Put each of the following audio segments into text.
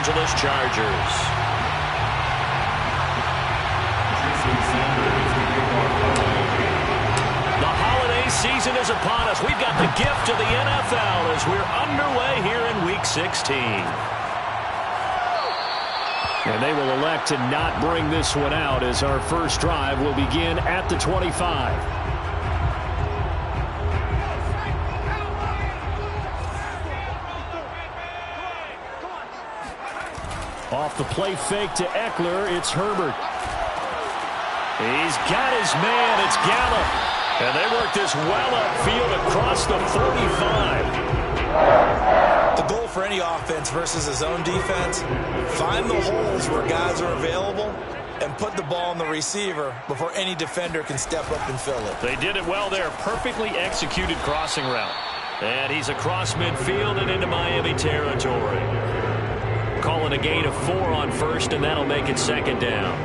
Angeles Chargers. The holiday season is upon us. We've got the gift of the NFL as we're underway here in Week 16. And they will elect to not bring this one out as our first drive will begin at the 25. Off the play fake to Eckler, it's Herbert. He's got his man, it's Gallup. And they work this well upfield across the 45. The goal for any offense versus his own defense, find the holes where guys are available and put the ball on the receiver before any defender can step up and fill it. They did it well there. Perfectly executed crossing route. And he's across midfield and into Miami territory. Calling a gain of 4 on first, and that'll make it second down.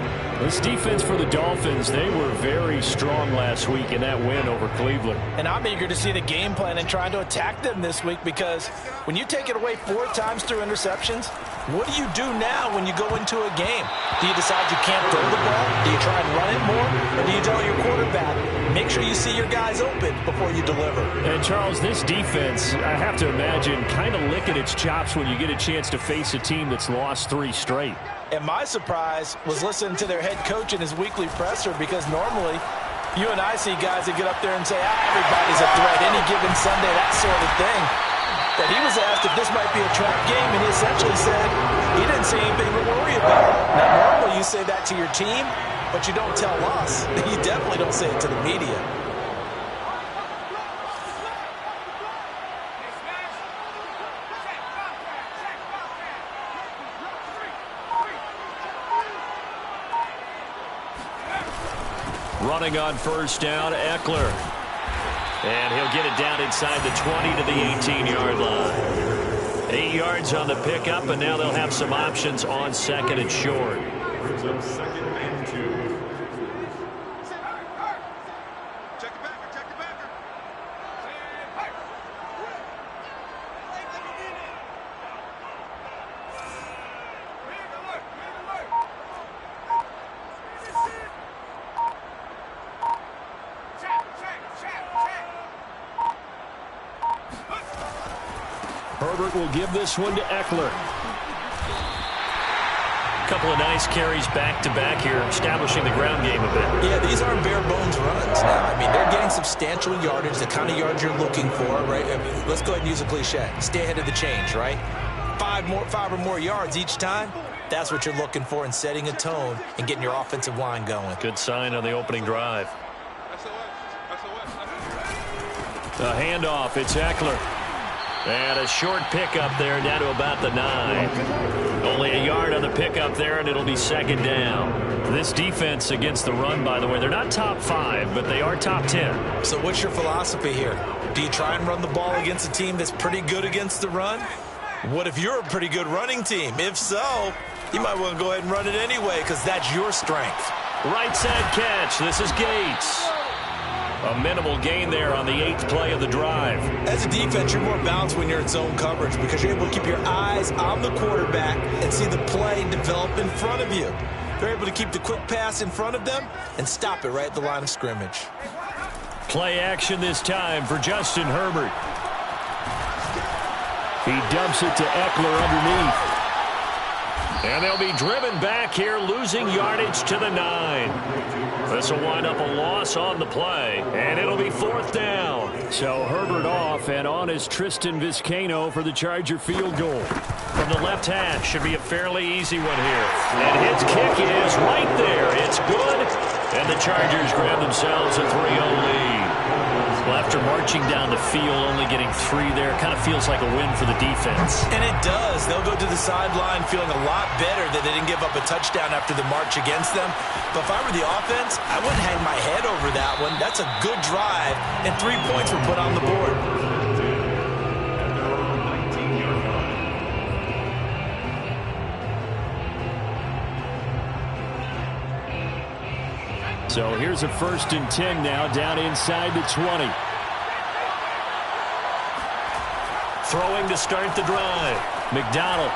This defense for the Dolphins, they were very strong last week in that win over Cleveland. And I'm eager to see the game plan and trying to attack them this week, because when you take it away 4 times through interceptions, what do you do now when you go into a game? Do you decide you can't throw the ball? Do you try and run it more? Or do you tell your quarterback, make sure you see your guys open before you deliver? And Charles, this defense, I have to imagine, kind of licking its chops when you get a chance to face a team that's lost 3 straight. And my surprise was listening to their head coach in his weekly presser, because normally you and I see guys that get up there and say, everybody's a threat any given Sunday, that sort of thing. That he was asked if this might be a trap game, and he essentially said he didn't see anything to worry about. Now, normally you say that to your team, but you don't tell us. You definitely don't say it to the media. Running on first down, Eckler. And he'll get it down inside the 20 to the 18-yard line. 8 yards on the pickup, and now they'll have some options on second and short. Second and 2. Herbert will give this one to Eckler. A couple of nice carries back-to-back here, establishing the ground game a bit. Yeah, these aren't bare-bones runs now. I mean, they're getting substantial yardage, the kind of yards you're looking for, right? I mean, let's go ahead and use a cliche. Stay ahead of the change, right? 5 or more yards each time. That's what you're looking for in setting a tone and getting your offensive line going. Good sign on the opening drive. The handoff, it's Eckler. And a short pickup there down to about the 9. Only a yard on the pickup there, and it'll be second down. This defense against the run, by the way, they're not top 5, but they are top 10. So what's your philosophy here? Do you try and run the ball against a team that's pretty good against the run? What if you're a pretty good running team? If so, you might want to go ahead and run it anyway, because that's your strength. Right side catch. This is Gates. A minimal gain there on the 8th play of the drive. As a defense, you're more balanced when you're in zone coverage because you're able to keep your eyes on the quarterback and see the play develop in front of you. They're able to keep the quick pass in front of them and stop it right at the line of scrimmage. Play action this time for Justin Herbert. He dumps it to Eckler underneath. And they'll be driven back here, losing yardage to the 9. This will wind up a loss on the play, and it'll be 4th down. So Herbert off, and on is Tristan Vizcaino for the Charger field goal. From the left hash, should be a fairly easy one here. And his kick is right there. It's good, and the Chargers grab themselves a 3-0 lead. Well, after marching down the field, only getting 3 there, kind of feels like a win for the defense. And it does. They'll go to the sideline feeling a lot better that they didn't give up a touchdown after the march against them. But if I were the offense, I wouldn't hang my head over that one. That's a good drive, and 3 points were put on the board. So here's a 1st and 10 now, down inside the 20. Throwing to start the drive. McDonald.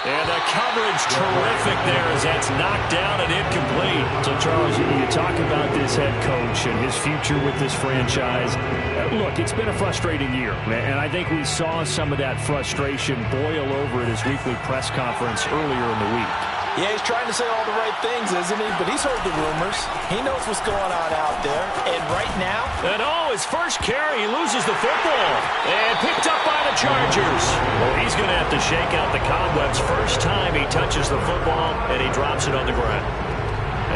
And the coverage terrific there as that's knocked down and incomplete. So, Charles, you talk about this head coach and his future with this franchise. Look, it's been a frustrating year, and I think we saw some of that frustration boil over at his weekly press conference earlier in the week. Yeah, he's trying to say all the right things, isn't he? But he's heard the rumors. He knows what's going on out there. And right now... And his first carry, he loses the football. And picked up by the Chargers. Well, he's going to have to shake out the cobwebs first time he touches the football, and he drops it on the ground.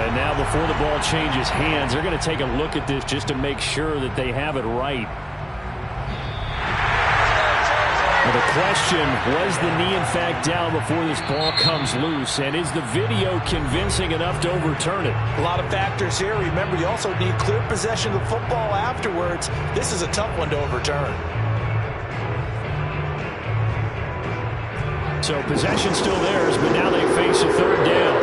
And now before the ball changes hands, they're going to take a look at this just to make sure that they have it right. Well, the question, was the knee in fact down before this ball comes loose? And is the video convincing enough to overturn it? A lot of factors here. Remember, you also need clear possession of the football afterwards. This is a tough one to overturn. So possession still theirs, but now they face a third down.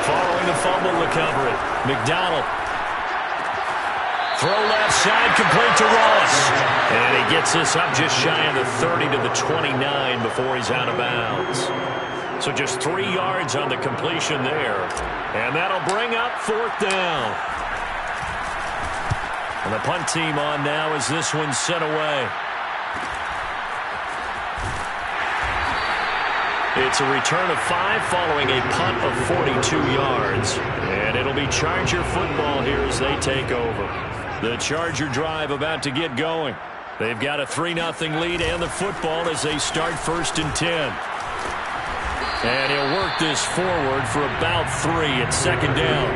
Following the fumble recovery, McDonald. Throw left side, complete to Ross. And he gets this up just shy of the 30 to the 29 before he's out of bounds. So just 3 yards on the completion there. And that'll bring up fourth down. And the punt team on now as this one's sent away. It's a return of 5 following a punt of 42 yards. And it'll be Charger football here as they take over. The Charger drive about to get going. They've got a 3-0 lead and the football as they start 1st and 10. And he'll work this forward for about 3 at 2nd down.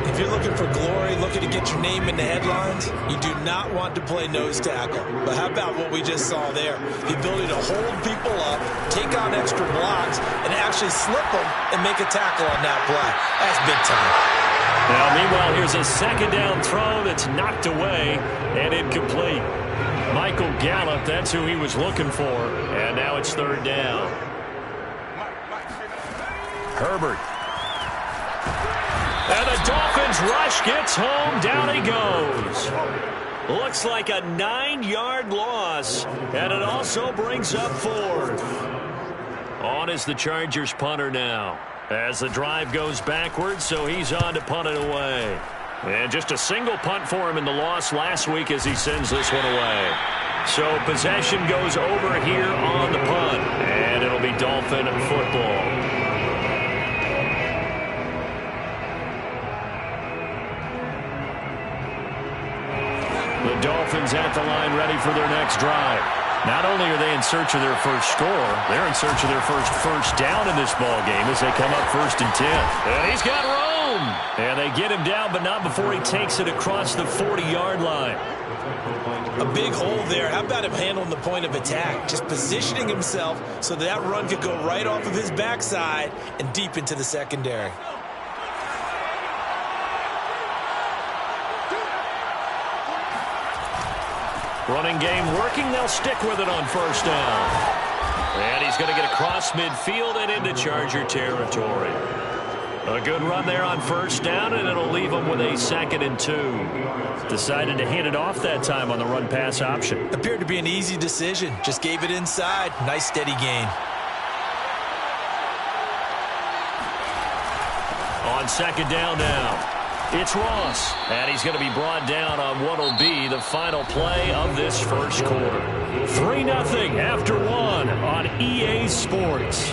If you're looking for glory, looking to get your name in the headlines, you do not want to play nose tackle. But how about what we just saw there? The ability to hold people up, take on extra blocks, and actually slip them and make a tackle on that play. That's big time. Now, meanwhile, here's a 2nd down throw that's knocked away and incomplete. Michael Gallup, that's who he was looking for. And now it's 3rd down. Herbert. And the Dolphins rush gets home. Down he goes. Looks like a 9-yard loss. And it also brings up 4th. On is the Chargers punter now. As the drive goes backwards, so he's on to punt it away. And just a single punt for him in the loss last week as he sends this one away. So possession goes over here on the punt. And it'll be Dolphin football. The Dolphins at the line ready for their next drive. Not only are they in search of their first score, they're in search of their first down in this ball game as they come up 1st and 10. And he's got room. And they get him down, but not before he takes it across the 40-yard line. A big hole there. How about him handling the point of attack? Just positioning himself so that run could go right off of his backside and deep into the secondary. Running game working. They'll stick with it on 1st down. And he's going to get across midfield and into Charger territory. A good run there on 1st down, and it'll leave him with a 2nd and 2. Decided to hand it off that time on the run-pass option. Appeared to be an easy decision. Just gave it inside. Nice steady gain. On 2nd down now. It's Ross, and he's going to be brought down on what will be the final play of this first quarter. 3-0 after 1 on EA Sports.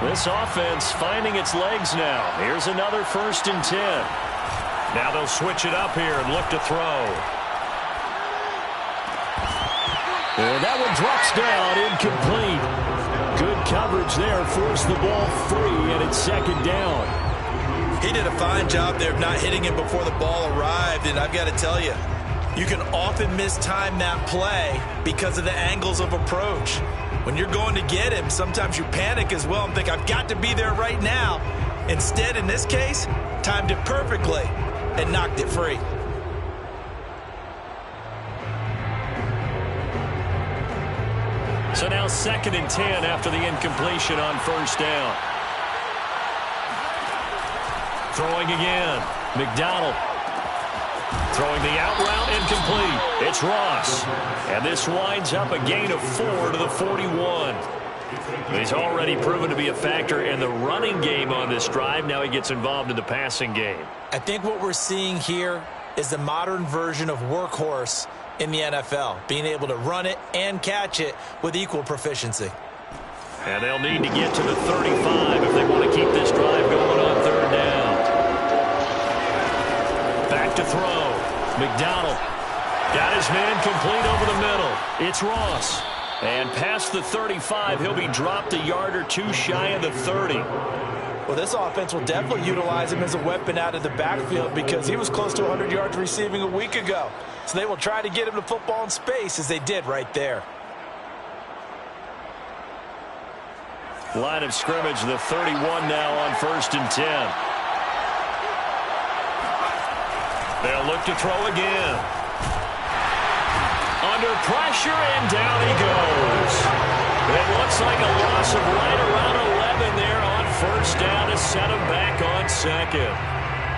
This offense finding its legs now. Here's another 1st and 10. Now they'll switch it up here and look to throw. And that one drops down, incomplete. Good coverage there, forced the ball free, and it's 2nd down. He did a fine job there of not hitting him before the ball arrived, and I've got to tell you, you can often mistime that play because of the angles of approach. When you're going to get him, sometimes you panic as well and think, I've got to be there right now. Instead, in this case, timed it perfectly and knocked it free. So now 2nd and 10 after the incompletion on 1st down. Throwing again. McDonald. Throwing the out route incomplete. It's Ross. And this winds up a gain of 4 to the 41. He's already proven to be a factor in the running game on this drive. Now he gets involved in the passing game. I think what we're seeing here is the modern version of workhorse in the NFL, being able to run it and catch it with equal proficiency. And they'll need to get to the 35 if they want to keep this drive going on third down. Back to throw. McDonald got his man complete over the middle. It's Ross. And past the 35, he'll be dropped a yard or two shy of the 30. Well, this offense will definitely utilize him as a weapon out of the backfield because he was close to 100 yards receiving a week ago. So they will try to get him to football in space as they did right there. Line of scrimmage, the 31 now on 1st and 10. They'll look to throw again. Under pressure, and down he goes. It looks like a loss of right around 11 there on 1st down to set him back on 2nd.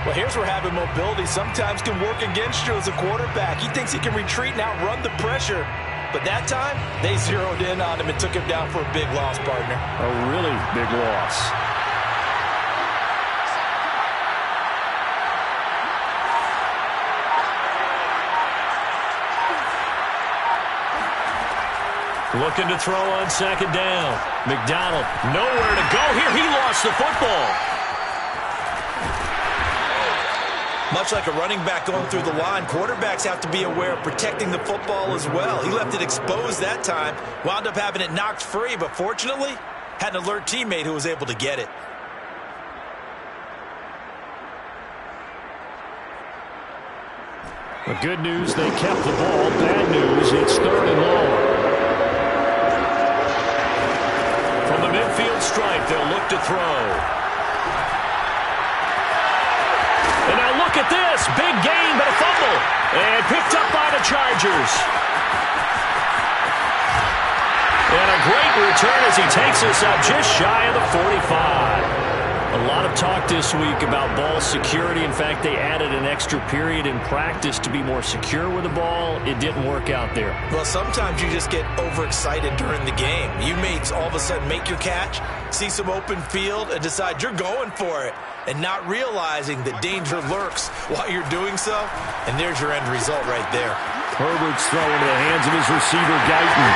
Well, here's where having mobility sometimes can work against you as a quarterback. He thinks he can retreat and outrun the pressure. But that time, they zeroed in on him and took him down for a big loss, partner. A really big loss. Looking to throw on 2nd down. McDonald, nowhere to go here. He lost the football. Much like a running back going through the line, quarterbacks have to be aware of protecting the football as well. He left it exposed that time, wound up having it knocked free, but fortunately, had an alert teammate who was able to get it. The good news, they kept the ball. Bad news, it's 3rd and long. From the midfield stripe, they'll look to throw. And now look at this. Big gain, but a fumble. And picked up by the Chargers. And a great return as he takes us up just shy of the 45. A lot of talk this week about ball security. In fact, they added an extra period in practice to be more secure with the ball. It didn't work out there. Well, sometimes you just get overexcited during the game. You may all of a sudden make your catch, see some open field, and decide you're going for it, and not realizing that danger lurks while you're doing so. And there's your end result right there. Herbert's throwing into the hands of his receiver, Guyton.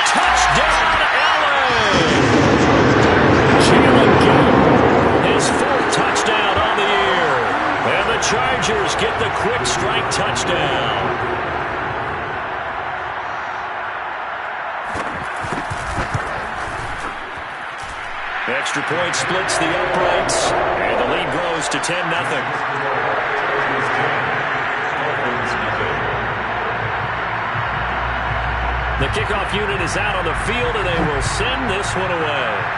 Touchdown, Allen! His 4th touchdown on the year. And the Chargers get the quick strike touchdown. Extra point splits the uprights. And the lead grows to 10-0. The kickoff unit is out on the field, and they will send this one away.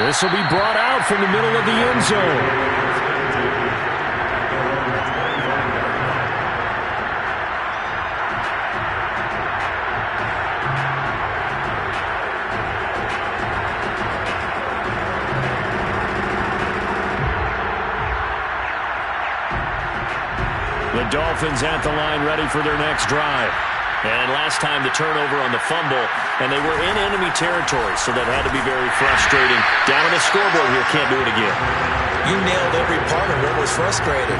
This will be brought out from the middle of the end zone. The Dolphins at the line ready for their next drive. And last time the turnover on the fumble, and they were in enemy territory, so that had to be very frustrating. Down on the scoreboard here, can't do it again. You nailed every part of what was frustrating.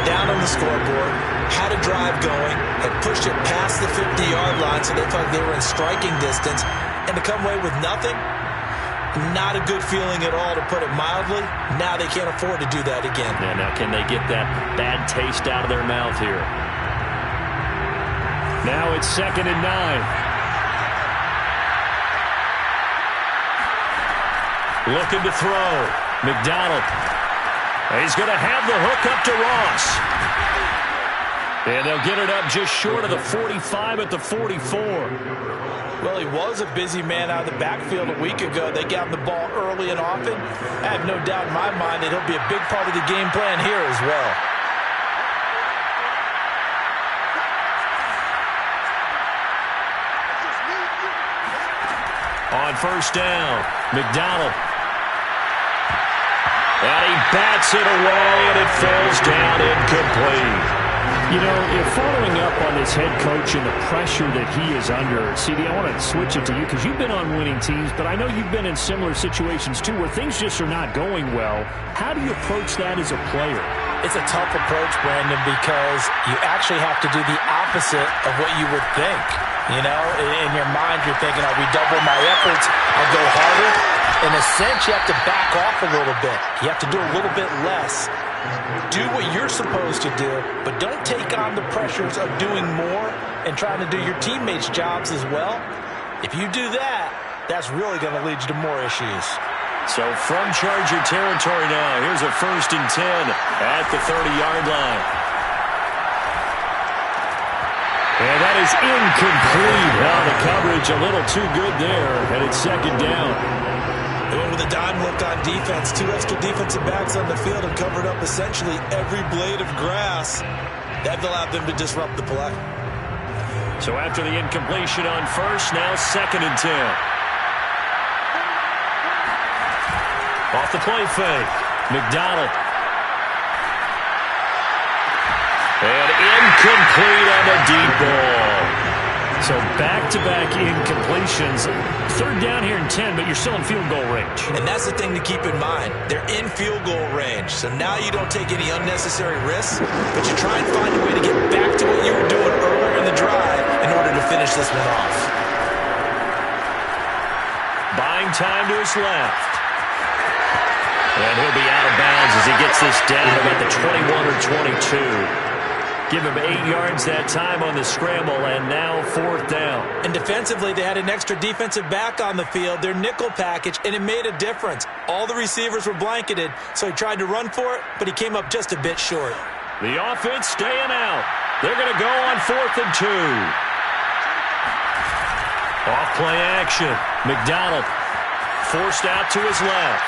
Down on the scoreboard, had a drive going, had pushed it past the 50-yard line, so they thought they were in striking distance, and to come away with nothing, not a good feeling at all, to put it mildly. Now they can't afford to do that again. Yeah, now can they get that bad taste out of their mouth here? Now it's 2nd and 9. Looking to throw. McDonald. He's going to have the hook up to Ross. And they'll get it up just short of the 45 at the 44. Well, he was a busy man out of the backfield a week ago. They got him the ball early and often. I have no doubt in my mind that he'll be a big part of the game plan here as well. On 1st down, McDonald. And he bats it away, and it falls down incomplete. You know, if following up on this head coach and the pressure that he is under, CD, I want to switch it to you because you've been on winning teams, but I know you've been in similar situations too where things just are not going well. How do you approach that as a player? It's a tough approach, Brandon, because you actually have to do the opposite of what you would think. You know, in your mind, you're thinking, I redouble my efforts, I'll go harder. In a sense, you have to back off a little bit. You have to do a little bit less. Do what you're supposed to do, but don't take on the pressures of doing more and trying to do your teammates' jobs as well. If you do that, that's really going to lead you to more issues. So from Charger territory now, here's a 1st and 10 at the 30-yard line. And that is incomplete. Now the coverage a little too good there, and it's 2nd down. They went with a dime look on defense. 2 extra defensive backs on the field and covered up essentially every blade of grass. That allowed them to disrupt the play. So after the incompletion on 1st, now 2nd and 10. Off the play fake. McDonald. And incomplete on the deep ball. So back-to-back incompletions. 3rd down here in 10, but you're still in field goal range. And that's the thing to keep in mind. They're in field goal range. So now you don't take any unnecessary risks, but you try and find a way to get back to what you were doing earlier in the drive in order to finish this one off. Buying time to his left. And he'll be out of bounds as he gets this down about the 21 or 22. Give him 8 yards that time on the scramble, and now 4th down. And defensively, they had an extra defensive back on the field, their nickel package, and it made a difference. All the receivers were blanketed, so he tried to run for it, but he came up just a bit short. The offense staying out. They're going to go on 4th and 2. Off-play action. McDonald forced out to his left.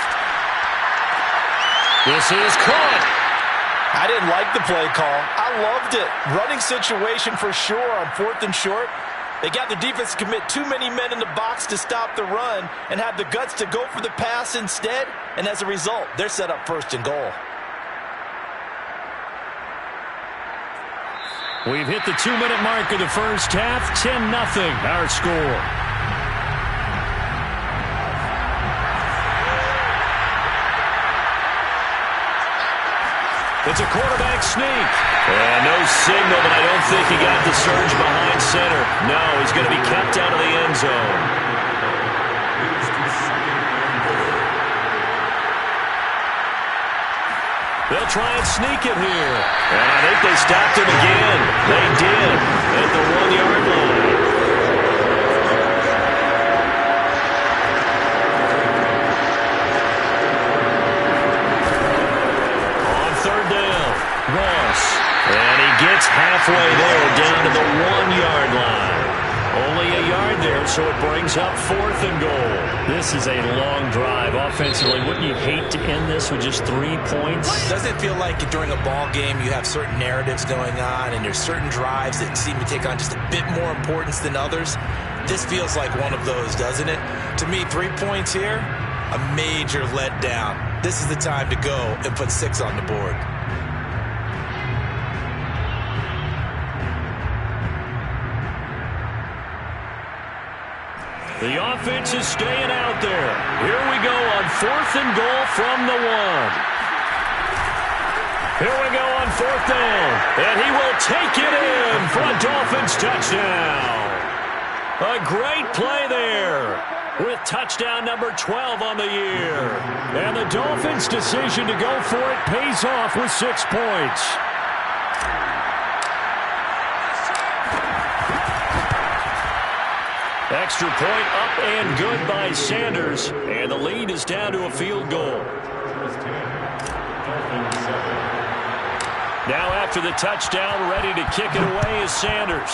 This is caught. I didn't like the play call. I loved it. Running situation for sure on 4th and short. They got the defense to commit too many men in the box to stop the run and have the guts to go for the pass instead. And as a result, they're set up 1st and goal. We've hit the 2-minute mark of the first half. 10-0 our score. It's a quarterback sneak. And no signal, but I don't think he got the surge behind center. No, he's going to be kept out of the end zone. They'll try and sneak it here. And I think they stopped him again. They did at the 1-yard line. And he gets halfway there down to the 1-yard line. Only a yard there, so it brings up 4th and goal. This is a long drive offensively. Wouldn't you hate to end this with just 3 points? Doesn't it feel like during a ball game you have certain narratives going on and there's certain drives that seem to take on just a bit more importance than others? This feels like one of those, doesn't it? To me, 3 points here, a major letdown. This is the time to go and put 6 on the board. The offense is staying out there. Here we go on 4th and goal from the 1. Here we go on 4th down. And he will take it in for a Dolphins touchdown. A great play there with touchdown number 12 on the year. And the Dolphins' decision to go for it pays off with 6 points. Extra point up and good by Sanders. And the lead is down to a field goal. Now after the touchdown, ready to kick it away is Sanders.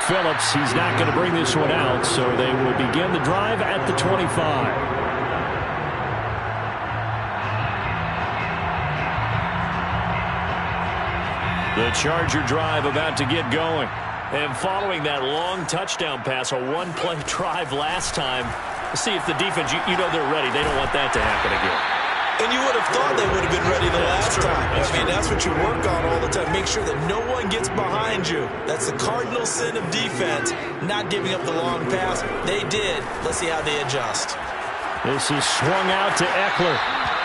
Phillips, he's not going to bring this one out, so they will begin the drive at the 25. The Charger drive about to get going. And following that long touchdown pass, a one-play drive last time, see if the defense, you know they're ready. They don't want that to happen again. And you would have thought they would have been ready the last time. That's what you work on all the time. Make sure that no one gets behind you. That's the cardinal sin of defense, not giving up the long pass. They did. Let's see how they adjust. This is swung out to Eckler.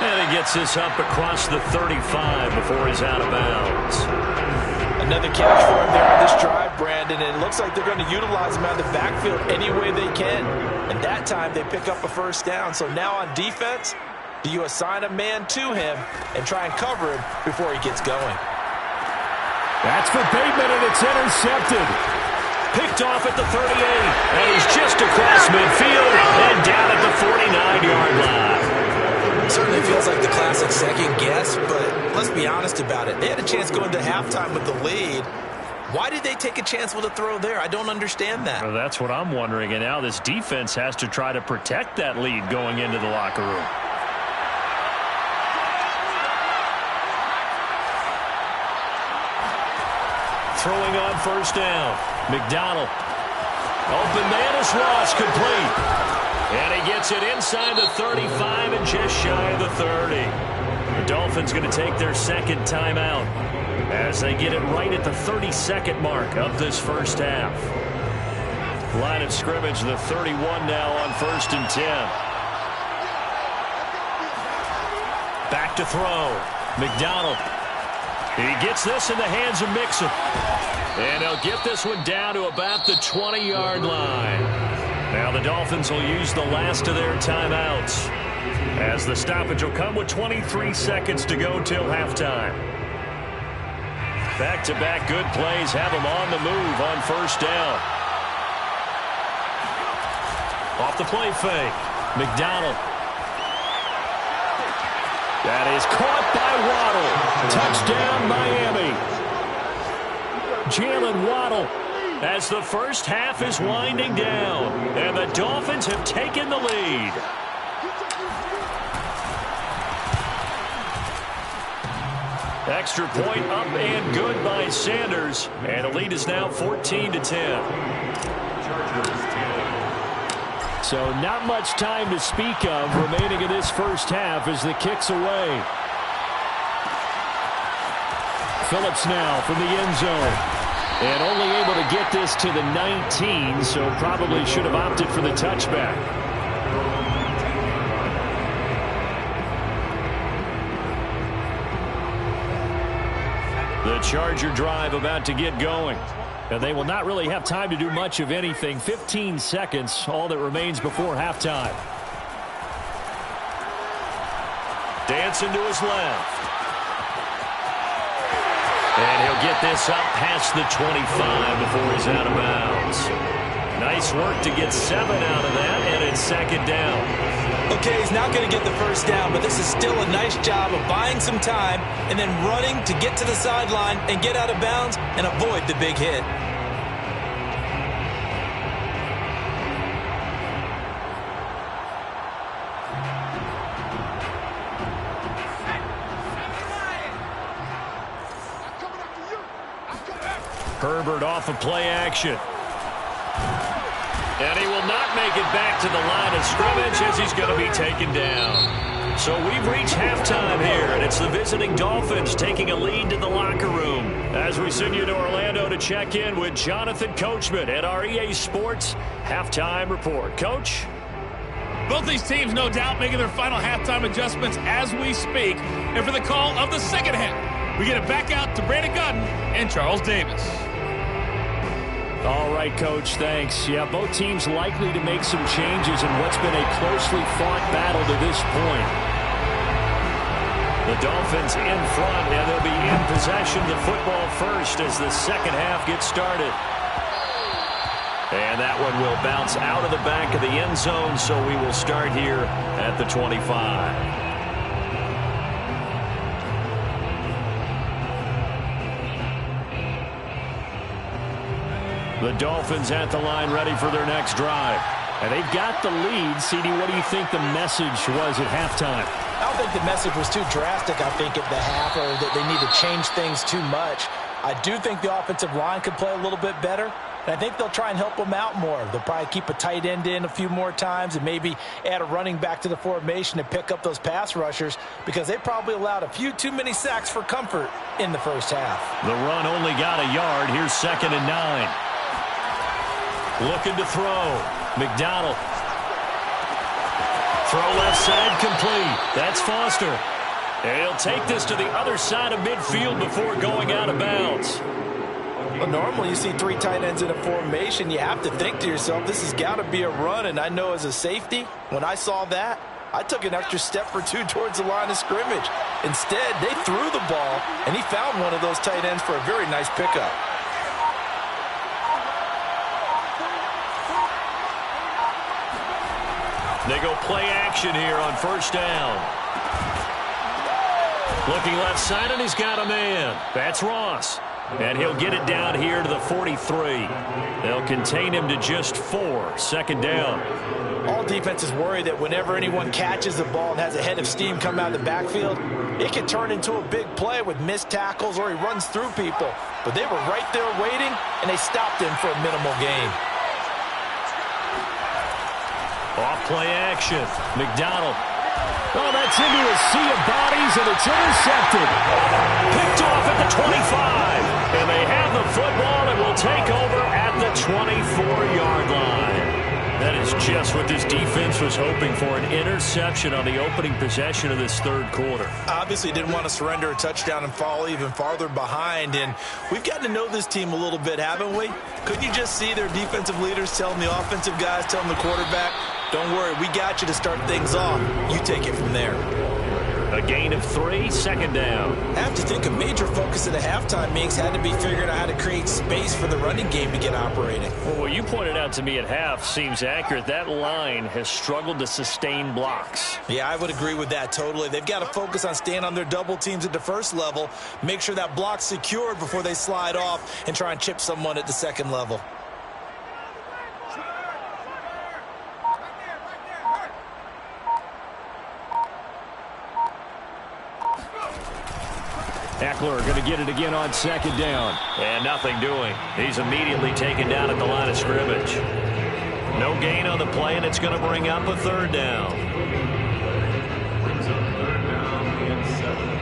And he gets this up across the 35 before he's out of bounds. Another catch for him there on this drive, Brandon, and it looks like they're going to utilize him out of the backfield any way they can. And that time they pick up a first down. So now on defense, do you assign a man to him and try and cover him before he gets going? That's for Bateman, and it's intercepted. Picked off at the 38, and he's just across midfield and down at the 49-yard line. Certainly feels like the classic second guess, but let's be honest about it. They had a chance going to halftime with the lead. Why did they take a chance with a throw there? I don't understand that. Well, that's what I'm wondering, and now this defense has to try to protect that lead going into the locker room. Throwing on first down. McDonald. Open man is Ross, complete. And he gets it inside the 35 and just shy of the 30. The Dolphins going to take their second timeout as they get it right at the 32nd mark of this first half. Line of scrimmage, the 31 now on 1st and 10. Back to throw. McDonald. He gets this in the hands of Mixon. And he'll get this one down to about the 20-yard line. Now the Dolphins will use the last of their timeouts as the stoppage will come with 23 seconds to go till halftime. Back-to-back good plays have them on the move on first down. Off the play fake. McDonald. That is caught by Waddle. Touchdown, Miami. Jalen Waddle. As the first half is winding down, and the Dolphins have taken the lead. Extra point up and good by Sanders, and the lead is now 14-10. So not much time to speak of remaining in this first half as the kick's away. Phillips now from the end zone. And only able to get this to the 19, so probably should have opted for the touchback. The Charger drive about to get going. And they will not really have time to do much of anything. 15 seconds, all that remains before halftime. Dancing to his left. And he'll get this up past the 25 before he's out of bounds. Nice work to get 7 out of that, and it's second down. Okay, he's not going to get the first down, but this is still a nice job of buying some time and then running to get to the sideline and get out of bounds and avoid the big hit. Herbert off of play action. And he will not make it back to the line of scrimmage as he's going to be taken down. So we've reached halftime here, and it's the visiting Dolphins taking a lead to the locker room as we send you to Orlando to check in with Jonathan Coachman at our EA Sports Halftime Report. Coach? Both these teams, no doubt, making their final halftime adjustments as we speak. And for the call of the second half, we get it back out to Brandon Gutton and Charles Davis. All right, Coach, thanks. Yeah, both teams likely to make some changes in what's been a closely fought battle to this point. The Dolphins in front, and they'll be in possession of the football first as the second half gets started. And that one will bounce out of the back of the end zone, so we will start here at the 25. The Dolphins at the line ready for their next drive. And they've got the lead. CD, what do you think the message was at halftime? I don't think the message was too drastic, I think, at the half, or that they need to change things too much. I do think the offensive line could play a little bit better. And I think they'll try and help them out more. They'll probably keep a tight end in a few more times and maybe add a running back to the formation to pick up those pass rushers because they probably allowed a few too many sacks for comfort in the first half. The run only got a yard. Here's 2nd and 9. Looking to throw. McDonald. Throw left side complete. That's Foster. And he'll take this to the other side of midfield before going out of bounds. Well, normally you see 3 tight ends in a formation. You have to think to yourself, this has got to be a run. And I know as a safety, when I saw that, I took an extra step or 2 towards the line of scrimmage. Instead, they threw the ball, and he found one of those tight ends for a very nice pickup. They go play action here on 1st down. Looking left side, and he's got a man. That's Ross. And he'll get it down here to the 43. They'll contain him to just 4. 2nd down. All defenses worry that whenever anyone catches the ball and has a head of steam come out of the backfield, it can turn into a big play with missed tackles or he runs through people. But they were right there waiting, and they stopped him for a minimal gain. Off play action. McDonald. Oh, that's into a sea of bodies, and it's intercepted. Picked off at the 25. And they have the football and will take over at the 24-yard line. That is just what this defense was hoping for, an interception on the opening possession of this 3rd quarter. Obviously didn't want to surrender a touchdown and fall even farther behind. And we've gotten to know this team a little bit, haven't we? Couldn't you just see their defensive leaders telling the offensive guys, telling the quarterback, don't worry, we got you to start things off. You take it from there. A gain of 3, 2nd down. I have to think a major focus of the halftime meetings had to be figuring out how to create space for the running game to get operating. Well, what you pointed out to me at half seems accurate. That line has struggled to sustain blocks. Yeah, I would agree with that totally. They've got to focus on staying on their double teams at the 1st level, make sure that block's secured before they slide off and try and chip someone at the 2nd level. Eckler going to get it again on 2nd down. And nothing doing. He's immediately taken down at the line of scrimmage. No gain on the play, and it's going to bring up a 3rd down. Brings up 3rd down and 7.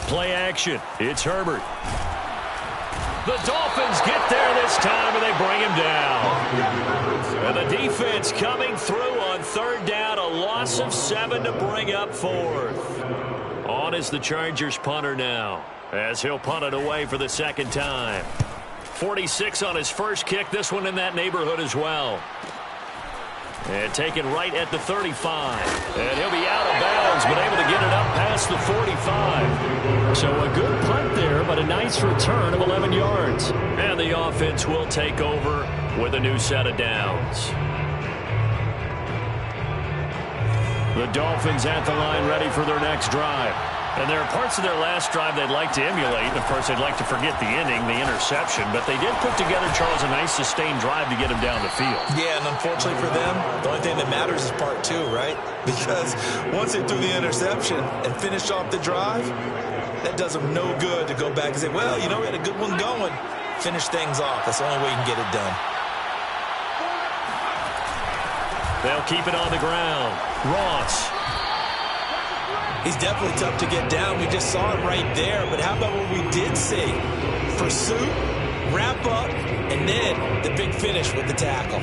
Play action. It's Herbert. The Dolphins get there this time, and they bring him down. And the defense coming through on 3rd down, a loss of 7 to bring up 4th. On is the Chargers punter now, as he'll punt it away for the 2nd time. 46 on his first kick, this one in that neighborhood as well. And taken right at the 35. And he'll be out of bounds, but able to get it up past the 45. So a good punt there, but a nice return of 11 yards. And the offense will take over with a new set of downs. The Dolphins at the line ready for their next drive. And there are parts of their last drive they'd like to emulate. Of course, they'd like to forget the ending, the interception. But they did put together, Charles, a nice sustained drive to get him down the field. Yeah, and unfortunately for them, the only thing that matters is part 2, right? Because once they threw the interception and finished off the drive, that does them no good to go back and say, well, you know, we had a good one going. Finish things off. That's the only way you can get it done. They'll keep it on the ground. Ross. He's definitely tough to get down. We just saw it right there. But how about what we did see? Pursuit, wrap up, and then the big finish with the tackle.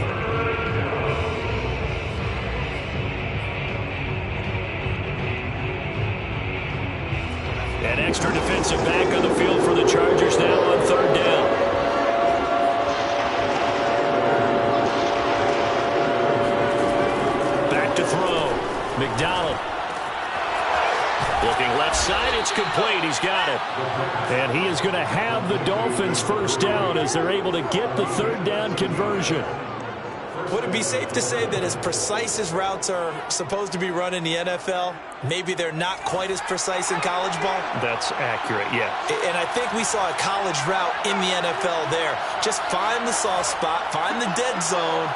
An extra defensive back on the field for the Chargers now on 3rd down. Back to throw. McDonald. Looking left side, it's complete. He's got it. And he is going to have the Dolphins 1st down as they're able to get the 3rd down conversion. Would it be safe to say that as precise as routes are supposed to be run in the NFL, maybe they're not quite as precise in college ball? That's accurate, yeah. And I think we saw a college route in the NFL there. Just find the soft spot, find the dead zone,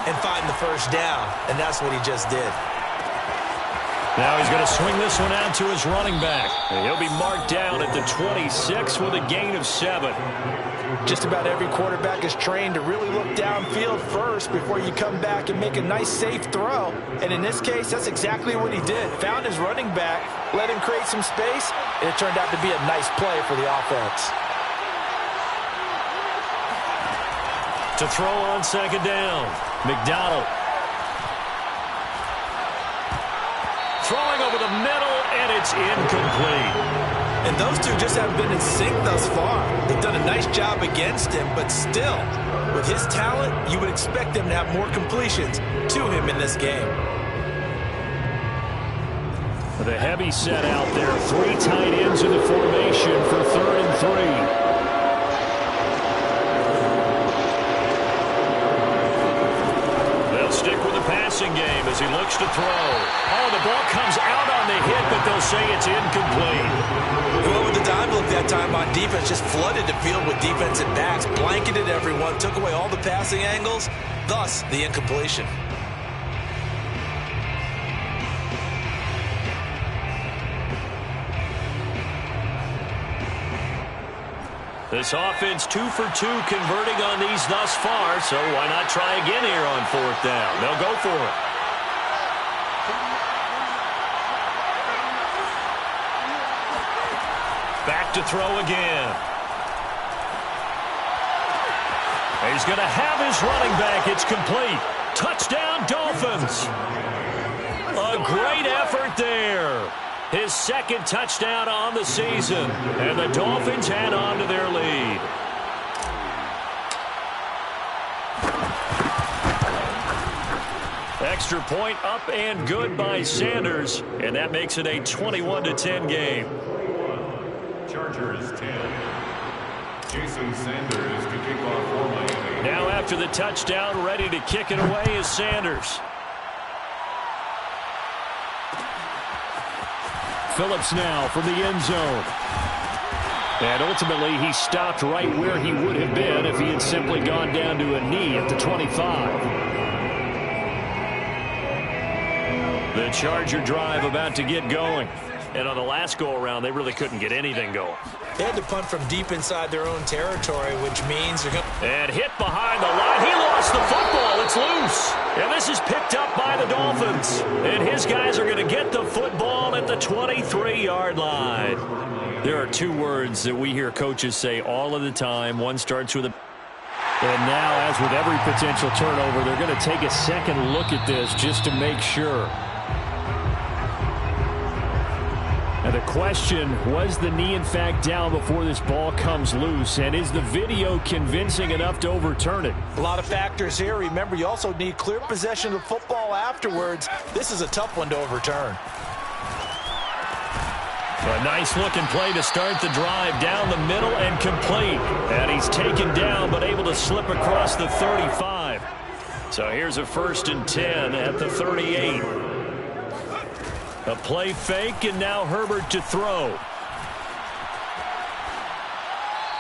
and find the first down, and that's what he just did. Now he's going to swing this one out to his running back. And he'll be marked down at the 26 with a gain of 7. Just about every quarterback is trained to really look downfield first before you come back and make a nice, safe throw. And in this case, that's exactly what he did. Found his running back, let him create some space, and it turned out to be a nice play for the offense. To throw on second down, McDonald. Throwing over the middle, and it's incomplete. And those two just haven't been in sync thus far. They've done a nice job against him, but still, with his talent, you would expect them to have more completions to him in this game. The heavy set out there. 3 tight ends in the formation for 3rd and 3. Stick with the passing game as he looks to throw. Oh, the ball comes out on the hit, but they'll say it's incomplete. Well, with the dime look that time on defense, just flooded the field with defensive backs, blanketed everyone, took away all the passing angles, thus the incompletion. This offense 2 for 2 converting on these thus far, so why not try again here on 4th down? They'll go for it. Back to throw again. He's going to have his running back. It's complete. Touchdown, Dolphins. A great effort there. His 2nd touchdown on the season. And the Dolphins head on to their lead. Extra point up and good by Sanders. And that makes it a 21-10 game. Chargers 10. Jason Sanders to kick off for Miami. Now after the touchdown, ready to kick it away is Sanders. Phillips now from the end zone. And ultimately, he stopped right where he would have been if he had simply gone down to a knee at the 25. The Charger drive about to get going. And on the last go-around, they really couldn't get anything going. They had to punt from deep inside their own territory, which means they're going to... And hit behind the line. He lost the football. It's loose. And this is picked up by the Dolphins. And his guys are going to get the football at the 23-yard line. There are 2 words that we hear coaches say all of the time. One starts with a... And now, as with every potential turnover, they're going to take a second look at this just to make sure. Now the question, was the knee in fact down before this ball comes loose? And is the video convincing enough to overturn it? A lot of factors here. Remember, you also need clear possession of the football afterwards. This is a tough one to overturn. A nice looking play to start the drive down the middle and complete. And he's taken down but able to slip across the 35. So here's a 1st and 10 at the 38. A play fake, and now Herbert to throw.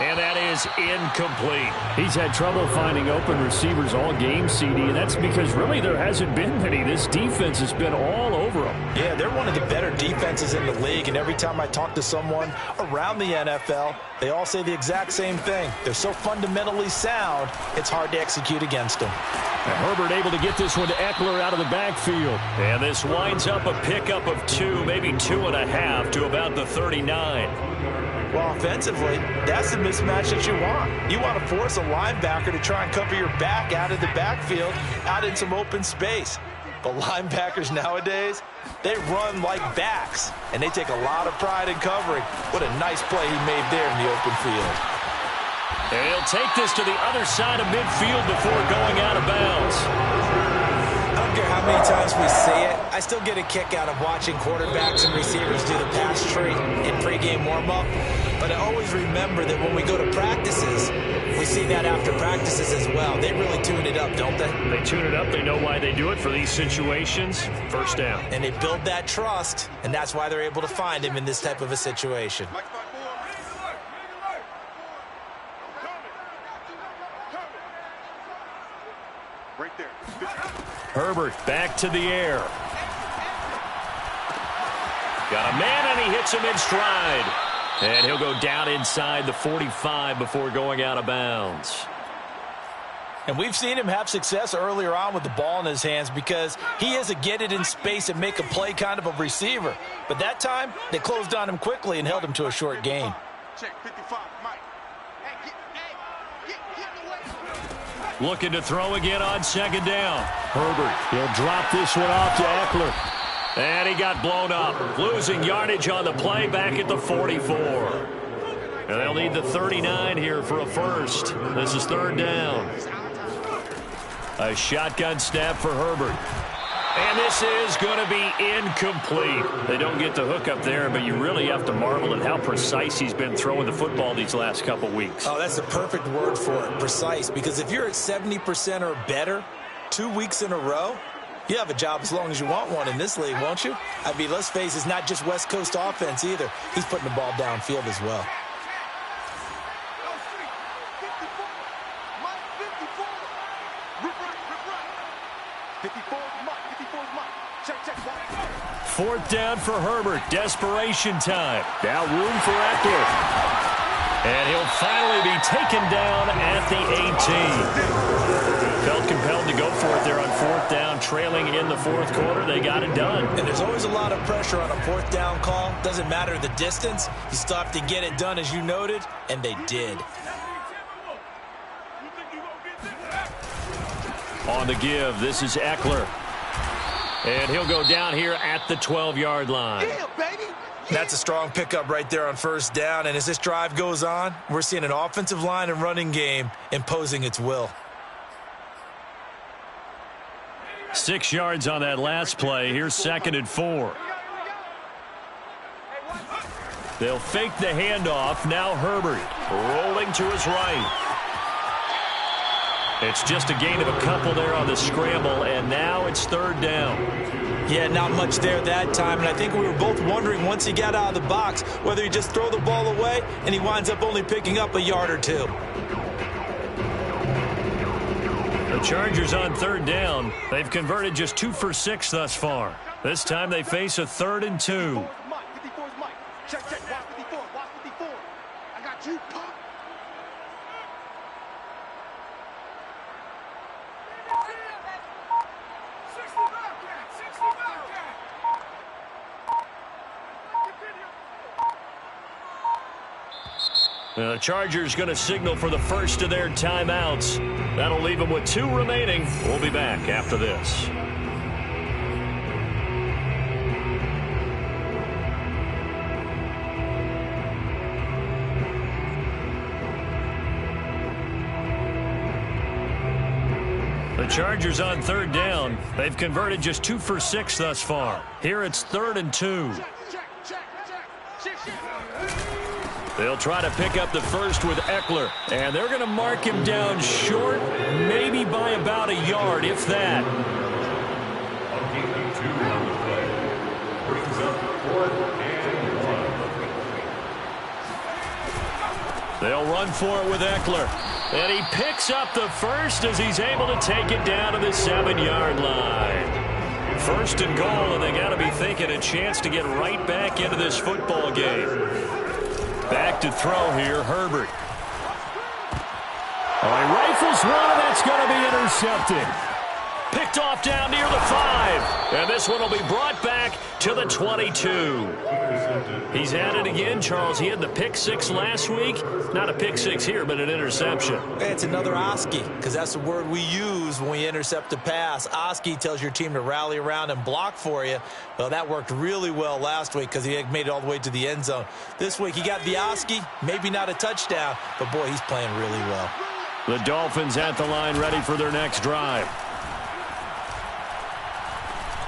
And that is incomplete. He's had trouble finding open receivers all game, CD, and that's because really there hasn't been many. This defense has been all over them. Yeah, they're one of the better defenses in the league, and every time I talk to someone around the NFL, they all say the exact same thing. They're so fundamentally sound, it's hard to execute against them. And Herbert able to get this one to Eckler out of the backfield. And this winds up a pickup of 2, maybe 2.5 to about the 39. Well, offensively, that's the mismatch that you want. You want to force a linebacker to try and cover your back out of the backfield, out in some open space. But linebackers nowadays, they run like backs, and they take a lot of pride in covering. What a nice play he made there in the open field. And he'll take this to the other side of midfield before going out of bounds. I don't care how many times we say it, I still get a kick out of watching quarterbacks and receivers do the pass tree in pregame warm-up. But I always remember that when we go to practices, we see that after practices as well. They really tune it up, don't they? They tune it up. They know why they do it for these situations. 1st down. And they build that trust, and that's why they're able to find him in this type of a situation. Herbert back to the air. Got a man, and he hits him in stride. And he'll go down inside the 45 before going out of bounds. And we've seen him have success earlier on with the ball in his hands because he is a get it in space and make a play kind of a receiver. But that time, they closed on him quickly and held him to a short gain. Check 55, Mike. Looking to throw again on second down. Herbert, he'll drop this one off to Eckler. And he got blown up, losing yardage on the play back at the 44. And they'll need the 39 here for a first. This is third down. A shotgun snap for Herbert. And this is going to be incomplete. They don't get the hook up there, but you really have to marvel at how precise he's been throwing the football these last couple weeks. Oh, that's the perfect word for it, precise. Because if you're at 70% or better 2 weeks in a row, you have a job as long as you want one in this league, won't you? I mean, let's face it, it's not just West Coast offense either. He's putting the ball downfield as well. Fourth down for Herbert. Desperation time. Now room for Eckler. And he'll finally be taken down at the 18. Felt compelled to go for it there on fourth down, trailing in the fourth quarter. They got it done. And there's always a lot of pressure on a fourth down call. Doesn't matter the distance. You still have to get it done, as you noted, and they did. On the give, this is Eckler. And he'll go down here at the 12-yard line. Yeah, baby. That's a strong pickup right there on first down. And as this drive goes on, we're seeing an offensive line and running game imposing its will. 6 yards on that last play. Here's 2nd and 4. They'll fake the handoff. Now Herbert rolling to his right. It's just a gain of a couple there on the scramble, and now it's third down. Yeah, not much there that time, and I think we were both wondering once he got out of the box whether he just throw the ball away, and he winds up only picking up a yard or two. The Chargers on third down. They've converted just 2 for 6 thus far. This time they face a 3rd and 2. Mike. 54 is Mike. Check, watch 54, watch 54. I got you, pop. The Chargers going to signal for the first of their timeouts. That'll leave them with 2 remaining. We'll be back after this. The Chargers on third down. They've converted just 2 for 6 thus far. Here it's 3rd and 2. They'll try to pick up the first with Eckler. And they're going to mark him down short, maybe by about a yard, if that. They'll run for it with Eckler. And he picks up the first as he's able to take it down to the 7-yard line. First and goal, and they got to be thinking a chance to get right back into this football game. Back to throw here, Herbert. Oh, he rifles one, and that's going to be intercepted. Picked off down near the 5. And this one will be brought back to the 22. He's at it again, Charles. He had the pick 6 last week. Not a pick 6 here, but an interception. It's another Oski, because that's the word we use when we intercept a pass. Oski tells your team to rally around and block for you. Well, that worked really well last week because he made it all the way to the end zone. This week he got the Oski, maybe not a touchdown, but boy, he's playing really well. The Dolphins at the line ready for their next drive.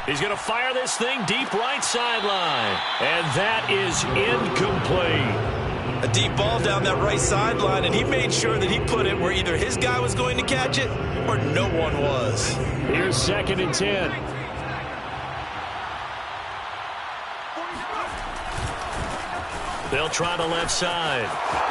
He's going to fire this thing deep right sideline. And that is incomplete. A deep ball down that right sideline, and he made sure that he put it where either his guy was going to catch it or no one was. Here's 2nd and 10. They'll try the left side.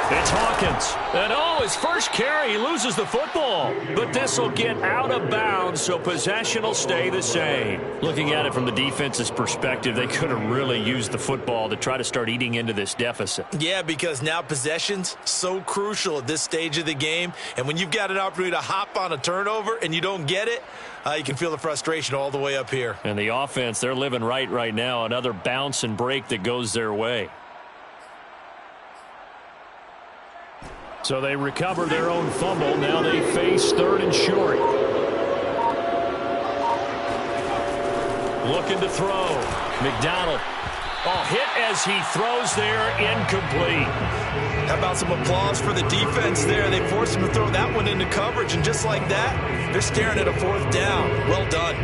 It's Hawkins. And his first carry, he loses the football. But this will get out of bounds, so possession will stay the same. Looking at it from the defense's perspective, they could have really used the football to try to start eating into this deficit. Yeah, because now possession's so crucial at this stage of the game. And when you've got an opportunity to hop on a turnover and you don't get it, you can feel the frustration all the way up here. And the offense, they're living right now. Another bounce and break that goes their way. So they recover their own fumble. Now they face 3rd and short. Looking to throw. McDonald. Hit as he throws there. Incomplete. How about some applause for the defense there? They forced him to throw that one into coverage, and just like that, they're staring at a 4th down. Well done.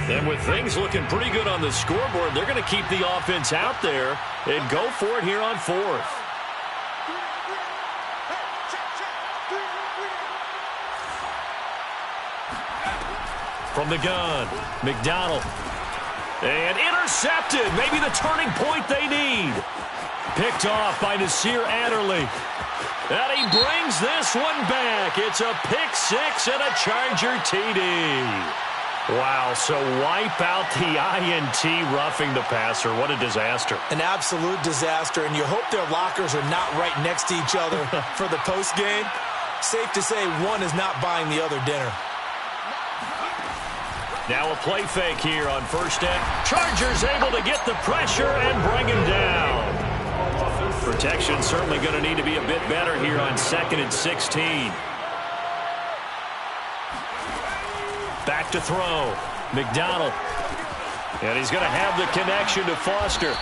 And with things looking pretty good on the scoreboard, they're going to keep the offense out there and go for it here on 4th. From the gun, McDonald. And intercepted. Maybe the turning point they need. Picked off by Nasir Adderley. And he brings this one back. It's a pick 6 and a Charger TD. Wow, so wipe out the INT roughing the passer. What a disaster. An absolute disaster, and you hope their lockers are not right next to each other for the postgame. Safe to say one is not buying the other dinner. Now a play fake here on 1st down. Chargers able to get the pressure and bring him down. Protection certainly going to need to be a bit better here on 2nd and 16. Back to throw. McDonald. And he's going to have the connection to Foster.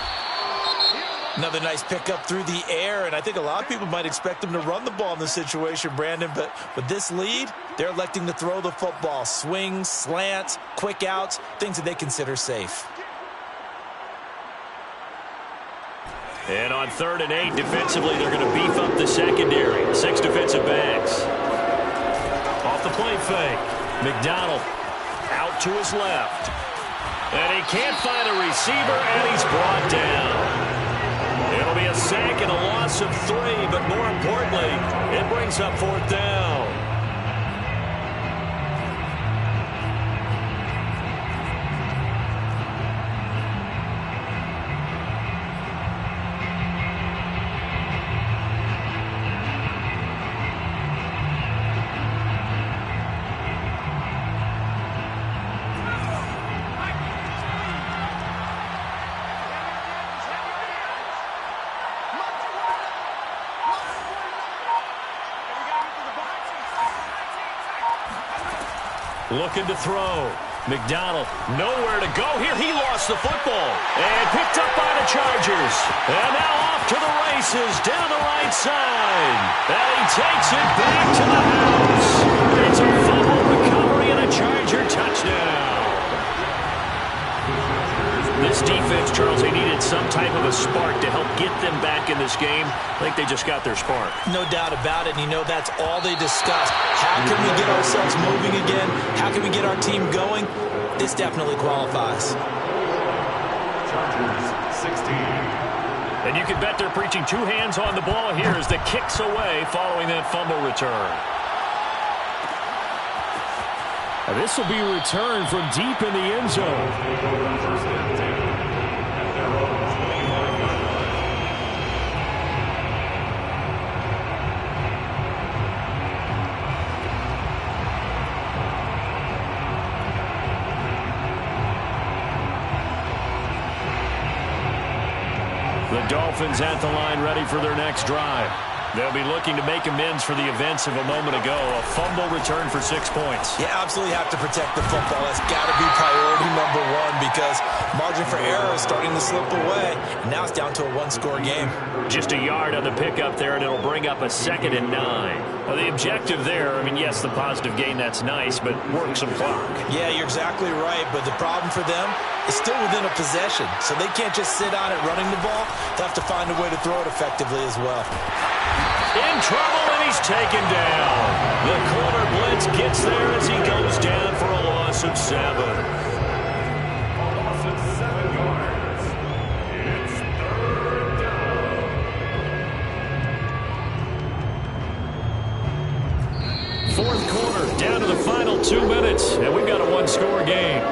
Another nice pickup through the air, and I think a lot of people might expect him to run the ball in this situation, Brandon, but with this lead, they're electing to throw the football. Swings, slants, quick outs, things that they consider safe. And on 3rd and 8, defensively, they're going to beef up the secondary. 6 defensive backs. Off the play fake. McDonald out to his left. And he can't find a receiver, and he's brought down. It'll be a sack and a loss of 3, but more importantly, it brings up 4th down. Looking to throw. McDonald, nowhere to go here. He lost the football. And picked up by the Chargers. And now off to the races, down the right side. And he takes it back to the house. It's a fumble recovery and a Charger touchdown. This defense, Charles, they needed some type of a spark to help get them back in this game. I think they just got their spark. No doubt about it, and you know that's all they discussed. How can we get ourselves moving again? How can we get our team going? This definitely qualifies. Chargers, 16. And you can bet they're preaching 2 hands on the ball here as the kick's away following that fumble return. And this will be returned from deep in the end zone. First and 10. At their own 29-yard line. The Dolphins at the line ready for their next drive. They'll be looking to make amends for the events of a moment ago. A fumble return for 6 points. You absolutely have to protect the football. That's got to be priority number 1 because margin for error is starting to slip away. And now it's down to a 1-score game. Just a yard on the pickup there, and it'll bring up a 2nd and 9. Well, the objective there, I mean, yes, the positive gain, that's nice, but work some clock. Yeah, you're exactly right, but the problem for them is still within a possession. So they can't just sit on it running the ball. They'll have to find a way to throw it effectively as well. In trouble, and he's taken down. The corner blitz gets there as he goes down for a loss of 7. Loss of 7 yards. It's 3rd down. 4th quarter, down to the final 2 minutes, and we've got a one-score game.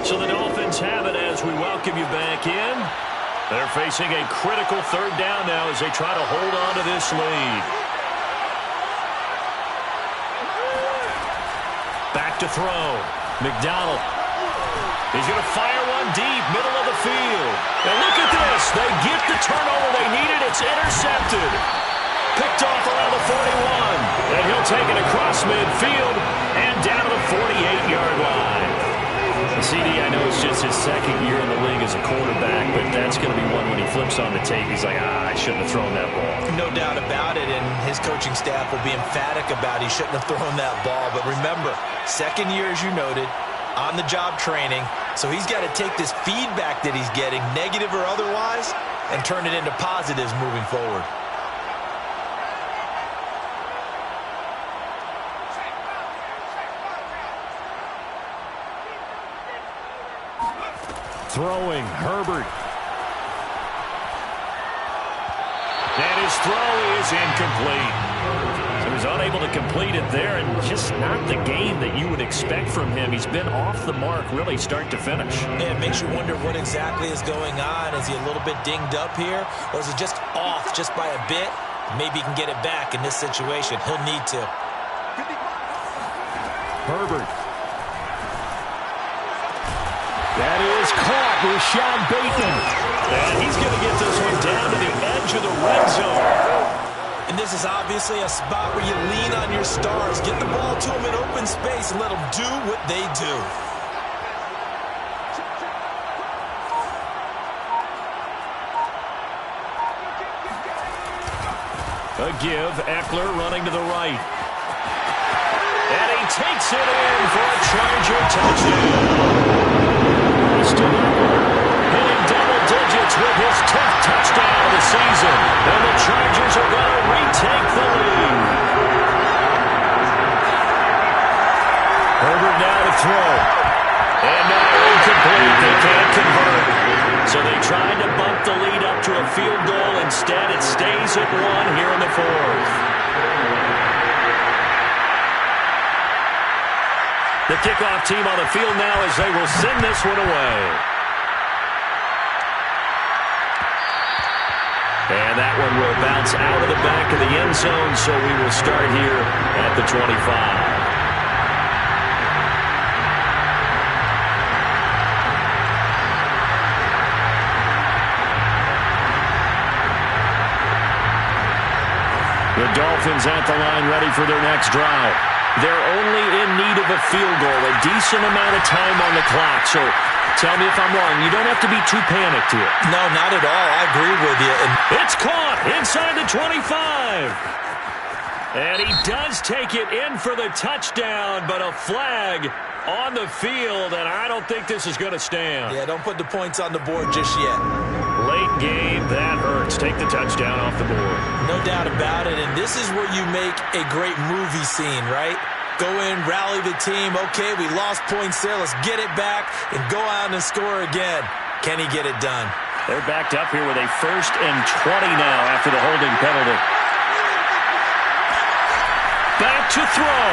So the Dolphins have it as we welcome you back in. They're facing a critical 3rd down now as they try to hold on to this lead. Back to throw. McDonald. He's going to fire one deep, middle of the field. And look at this. They get the turnover they needed. It's intercepted. Picked off around the 41. And he'll take it across midfield and down to the 48-yard line. CD, I know it's just his 2nd year in the league as a quarterback, but that's going to be one when he flips on the tape. He's like, I shouldn't have thrown that ball. No doubt about it, and his coaching staff will be emphatic about he shouldn't have thrown that ball. But remember, 2nd year, as you noted, on-the-job training, so he's got to take this feedback that he's getting, negative or otherwise, and turn it into positives moving forward. Throwing, Herbert. And his throw is incomplete. So he's unable to complete it there, and just not the game that you would expect from him. He's been off the mark really start to finish. Yeah, it makes you wonder what exactly is going on. Is he a little bit dinged up here, or is he just off just by a bit? Maybe he can get it back in this situation. He'll need to. Herbert. That is caught with Sean Bateman. And he's going to get this one down to the edge of the red zone. And this is obviously a spot where you lean on your stars. Get the ball to them in open space and let them do what they do. A give, Eckler running to the right. And he takes it in for a Charger touchdown. Hitting double digits with his 10th touchdown of the season. And the Chargers are going to retake the lead. Herbert now to throw. And now incomplete. They can't convert. So they tried to bump the lead up to a field goal. Instead, it stays at 1 here in the 4th. The kickoff team on the field now as they will send this one away. And that one will bounce out of the back of the end zone, so we will start here at the 25. The Dolphins at the line ready for their next drive. They're only in need of a field goal, a decent amount of time on the clock. So tell me if I'm wrong. You don't have to be too panicked here. No, not at all. I agree with you. And it's caught inside the 25. And he does take it in for the touchdown, but a flag on the field, and I don't think this is going to stand. Yeah, don't put the points on the board just yet. Late game, that hurts. Take the touchdown off the board. No doubt about it, and this is where you make a great movie scene, right? Go in, rally the team. Okay, we lost points there. Let's get it back and go out and score again. Can he get it done? They're backed up here with a 1st and 20 now after the holding penalty. Back to throw.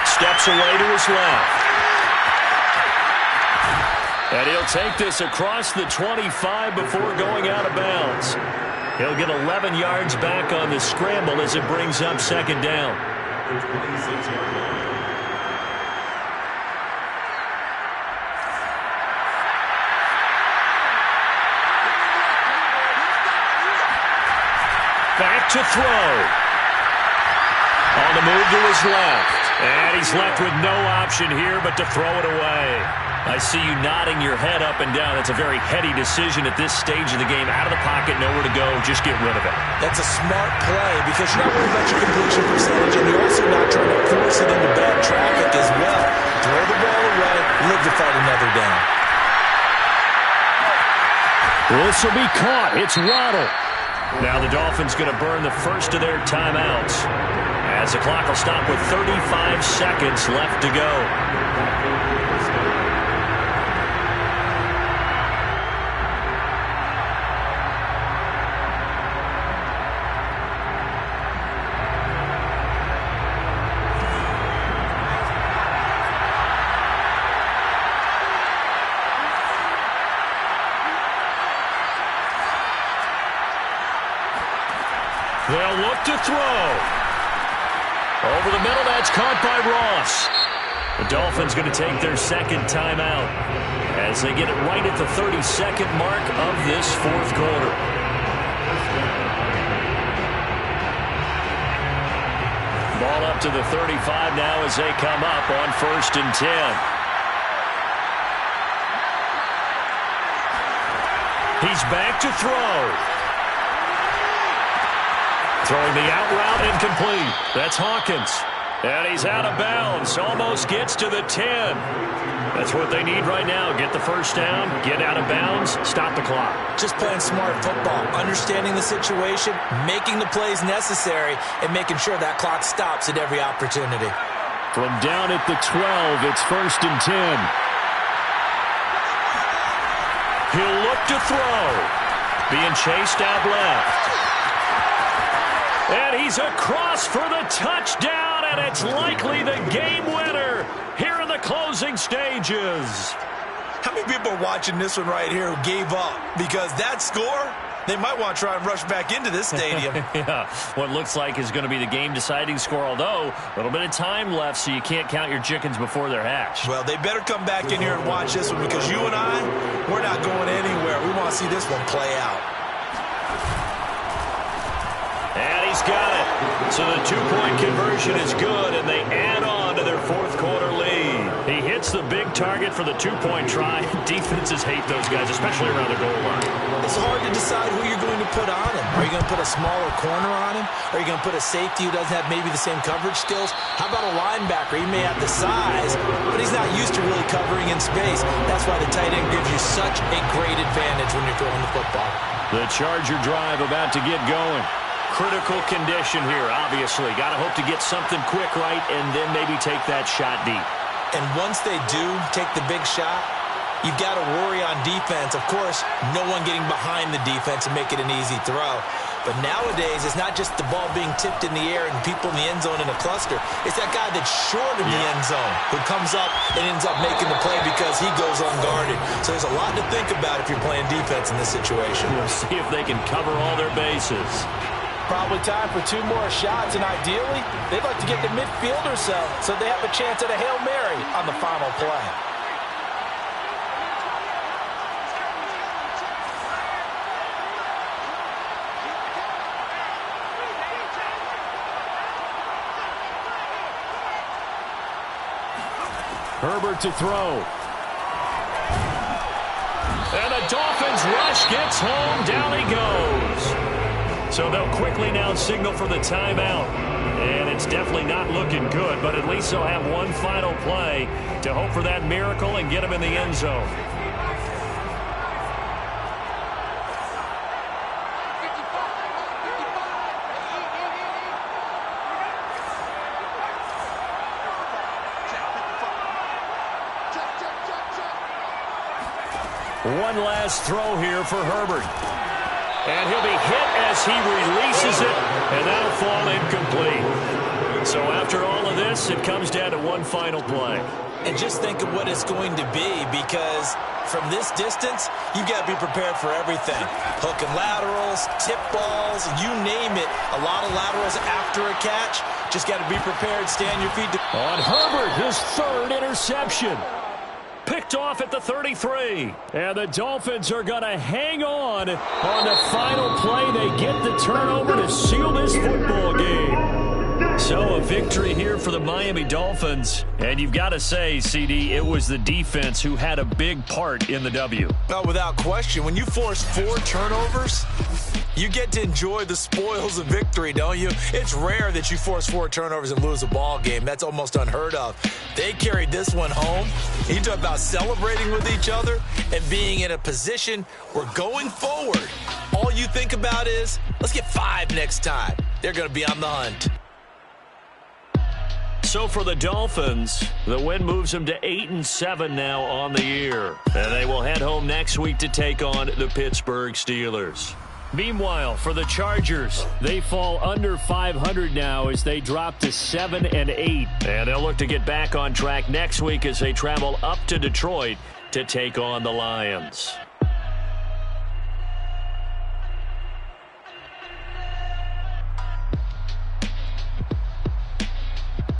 Steps away to his left. And he'll take this across the 25 before going out of bounds. He'll get 11 yards back on the scramble as it brings up 2nd down. The 26-yard line. Back to throw. On the move to his left. And he's left with no option here but to throw it away. I see you nodding your head up and down. That's a very heady decision at this stage of the game. Out of the pocket, nowhere to go, just get rid of it. That's a smart play because you're not worried about your completion percentage, and you're also not trying to force it into bad traffic as well. Throw the ball away, live to fight another down. This will be caught. It's Waddle. Now the Dolphins going to burn the first of their timeouts as the clock will stop with 35 seconds left to go. They'll look to throw. Over the middle, that's caught by Ross. The Dolphins going to take their second timeout as they get it right at the 32nd mark of this fourth quarter. Ball up to the 35 now as they come up on 1st and 10. He's back to throw. Throwing the out route incomplete. That's Hawkins. And he's out of bounds. Almost gets to the 10. That's what they need right now. Get the first down, get out of bounds, stop the clock. Just playing smart football, understanding the situation, making the plays necessary, and making sure that clock stops at every opportunity. From down at the 12, it's 1st and 10. He'll look to throw. Being chased out left. And he's across for the touchdown, and it's likely the game winner here in the closing stages. How many people are watching this one right here who gave up? Because that score, they might want to try and rush back into this stadium. Yeah, what looks like is going to be the game-deciding score, although a little bit of time left, so you can't count your chickens before they're hatched. Well, they better come back in here and watch this one because you and I, we're not going anywhere. We want to see this one play out. And he's got it. So the two-point conversion is good, and they add on to their fourth quarter lead. He hits the big target for the two-point try. Defenses hate those guys, especially around the goal line. It's hard to decide who you're going to put on him. Are you going to put a smaller corner on him? Are you going to put a safety who doesn't have maybe the same coverage skills? How about a linebacker? He may have the size, but he's not used to really covering in space. That's why the tight end gives you such a great advantage when you're throwing the football. The Charger drive about to get going. Critical condition here, obviously. Got to hope to get something quick right and then maybe take that shot deep. And once they do take the big shot, you've got to worry on defense. Of course, no one getting behind the defense and make it an easy throw. But nowadays, it's not just the ball being tipped in the air and people in the end zone in a cluster. It's that guy that's short of the end zone who comes up and ends up making the play because he goes unguarded. So there's a lot to think about if you're playing defense in this situation. We'll see if they can cover all their bases. Probably time for 2 more shots, and ideally, they'd like to get to midfield or so they have a chance at a Hail Mary on the final play. Herbert to throw. And the Dolphins rush gets home. Down he goes. So they'll quickly now signal for the timeout. And it's definitely not looking good, but at least they'll have one final play to hope for that miracle and get them in the end zone. One last throw here for Herbert. And he'll be hit as he releases it, and that'll fall incomplete. So after all of this, it comes down to one final play. And just think of what it's going to be, because from this distance, you've got to be prepared for everything. Hook and laterals, tip balls, you name it. A lot of laterals after a catch. Just got to be prepared, stay on your feet. On Herbert, his 3rd interception. Picked off at the 33. And the Dolphins are going to hang on the final play. They get the turnover to seal this football game. So a victory here for the Miami Dolphins. And you've got to say, CD, it was the defense who had a big part in the W. Oh, without question. When you force 4 turnovers, you get to enjoy the spoils of victory, don't you? It's rare that you force 4 turnovers and lose a ball game. That's almost unheard of. They carried this one home. You talk about celebrating with each other and being in a position where going forward, all you think about is, let's get 5 next time. They're going to be on the hunt. So for the Dolphins, the win moves them to 8-7 now on the year. And they will head home next week to take on the Pittsburgh Steelers. Meanwhile, for the Chargers, they fall under 500 now as they drop to 7-8. And they'll look to get back on track next week as they travel up to Detroit to take on the Lions.